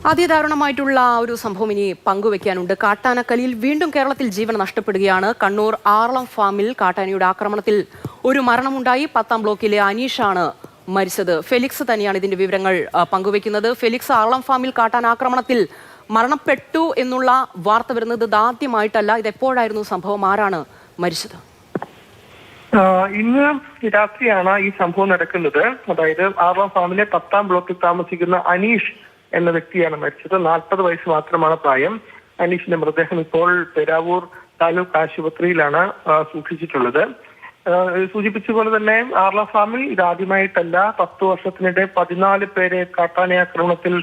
അതിദാരുണമായിട്ടുള്ള ഒരു സംഭവം ഇനി പങ്കുവെക്കാനുണ്ട്. കാട്ടാനക്കലിയിൽ വീണ്ടും കേരളത്തിൽ ജീവൻ നഷ്ടപ്പെടുകയാണ്. കണ്ണൂർ ആർളം ഫാമിൽ കാട്ടാനയുടെ ആക്രമണത്തിൽ ഒരു മരണമുണ്ടായി. 10-ാം ബ്ലോക്കിലെ അനീഷാണ് മരിച്ചത്. ഫെലിക്സ് തന്നെയാണ് ഇതിന്റെ വിവരങ്ങൾ പങ്കുവെക്കുന്നത്. ഫെലിക്സ്, ആർളം ഫാമിൽ കാട്ടാനാക്രമണത്തിൽ മരണപ്പെട്ടു എന്നുള്ള വാർത്ത വരുന്നത് ഇതാദ്യമായിട്ടല്ല. ഇതെപ്പോഴായിരുന്നു സംഭവം? ആരാണ് മരിച്ചത്? ഇന്ന് രാത്രിയാണ് ഈ സംഭവം നടക്കുന്നത്. അതായത് ആർളം ഫാമിലെ 10-ാം ബ്ലോക്കിൽ താമസിക്കുന്ന അനീഷ് എന്ന വ്യക്തിയാണ് മരിച്ചത്. 40 വയസ്സ് മാത്രമാണ് പ്രായം. അനീഷിന്റെ മൃതദേഹം ഇപ്പോൾ പെരാവൂർ താലൂക്ക് ആശുപത്രിയിലാണ് സൂക്ഷിച്ചിട്ടുള്ളത്. സൂചിപ്പിച്ച പോലെ തന്നെ ആർളം ഫാമിൽ ഇതാദ്യമായിട്ടല്ല. 10 വർഷത്തിനിടെ 14 പേരെ കാട്ടാനയാക്രമണത്തിൽ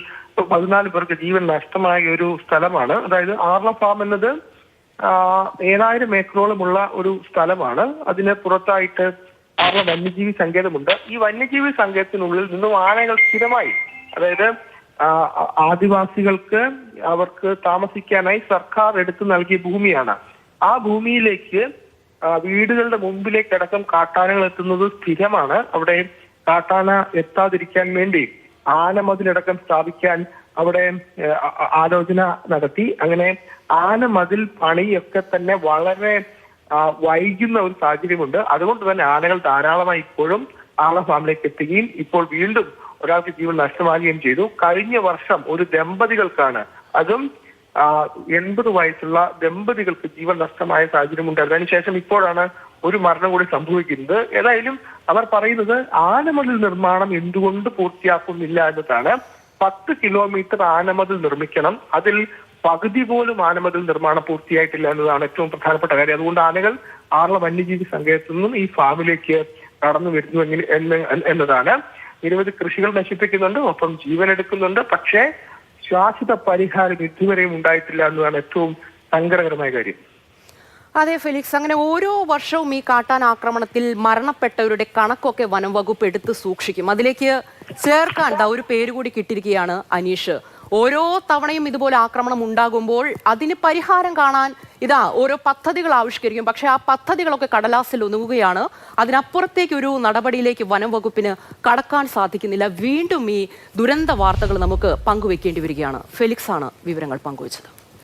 14 പേർക്ക് ജീവൻ നഷ്ടമായ ഒരു സ്ഥലമാണ്. അതായത് ആർളം ഫാം എന്നത് 7000 ഏക്കറോളമുള്ള ഒരു സ്ഥലമാണ്. അതിന് പുറത്തായിട്ട് ആർളം വന്യജീവി സങ്കേതമുണ്ട്. ഈ വന്യജീവി സങ്കേതത്തിനുള്ളിൽ നിന്നും ആനകൾ സ്ഥിരമായി, അതായത് ആദിവാസികൾക്ക് അവർക്ക് താമസിക്കാനായി സർക്കാർ എടുത്തു നൽകിയ ഭൂമിയാണ്. ആ ഭൂമിയിലേക്ക് വീടുകളുടെ മുമ്പിലേക്ക് അടക്കം കാട്ടാനകൾ എത്തുന്നത് സ്ഥിരമാണ്. അവിടെ കാട്ടാന എത്താതിരിക്കാൻ വേണ്ടി ആനമതിലടക്കം സ്ഥാപിക്കാൻ അവിടെ ആലോചന നടത്തി. അങ്ങനെ ആനമതിൽ പണിയൊക്കെ തന്നെ വളരെ വൈകുന്ന ഒരു സാഹചര്യമുണ്ട്. അതുകൊണ്ട് തന്നെ ആനകൾ ധാരാളമായി ഇപ്പോഴും ആർളം ഫാമിലേക്ക് എത്തുകയും ഇപ്പോൾ വീണ്ടും ഒരാൾക്ക് ജീവൻ നഷ്ടമാകുകയും ചെയ്തു. കഴിഞ്ഞ വർഷം ഒരു ദമ്പതികൾക്കാണ്, അതും 80 വയസ്സുള്ള ദമ്പതികൾക്ക് ജീവൻ നഷ്ടമായ സാഹചര്യം ഉണ്ടായിരുന്നു. അതിനുശേഷം ഇപ്പോഴാണ് ഒരു മരണം കൂടി സംഭവിക്കുന്നത്. ഏതായാലും അവർ പറയുന്നത് ആനമതിൽ നിർമ്മാണം എന്തുകൊണ്ട് പൂർത്തിയാക്കുന്നില്ല എന്നതാണ്. 10 കിലോമീറ്റർ ആനമതിൽ നിർമ്മിക്കണം, അതിൽ പകുതി പോലും ആനമതിൽ നിർമ്മാണം പൂർത്തിയായിട്ടില്ല എന്നതാണ് ഏറ്റവും പ്രധാനപ്പെട്ട കാര്യം. അതുകൊണ്ട് ആനകൾ ആർളം വന്യജീവി സങ്കേതത്തിൽ നിന്നും ഈ ഫാമിലേക്ക് കടന്നു വരുന്നു എന്നതാണ്. നിരവധി കൃഷികൾ നശിപ്പിക്കുന്നുണ്ട്, ഒപ്പം ജീവൻ എടുക്കുന്നുണ്ട്. പക്ഷേ ശാശ്വത പരിഹാരം ഇതുവരെയും ഉണ്ടായിട്ടില്ല എന്നതാണ് ഏറ്റവും സങ്കടകരമായ കാര്യം. അതെ ഫെലിക്സ്, അങ്ങനെ ഓരോ വർഷവും ഈ കാട്ടാനാക്രമണത്തിൽ മരണപ്പെട്ടവരുടെ കണക്കൊക്കെ വനം വകുപ്പ് എടുത്ത് സൂക്ഷിക്കും. അതിലേക്ക് ചേർക്കാൻ ഒരു പേര് കൂടി കിട്ടിയിരിക്കുകയാണ് അനീഷ്. ഓരോ തവണയും ഇതുപോലെ ആക്രമണം ഉണ്ടാകുമ്പോൾ അതിന് പരിഹാരം കാണാൻ ഓരോ പദ്ധതികൾ ആവിഷ്കരിക്കും. പക്ഷെ ആ പദ്ധതികളൊക്കെ കടലാസിൽ ഒതുങ്ങുകയാണ്. അതിനപ്പുറത്തേക്ക് ഒരു നടപടിയിലേക്ക് വനം വകുപ്പിന് കടക്കാൻ സാധിക്കുന്നില്ല. വീണ്ടും ഈ ദുരന്ത വാർത്തകൾ നമുക്ക് പങ്കുവെക്കേണ്ടി വരികയാണ്. ഫെലിക്സ് ആണ് വിവരങ്ങൾ പങ്കുവച്ചത്.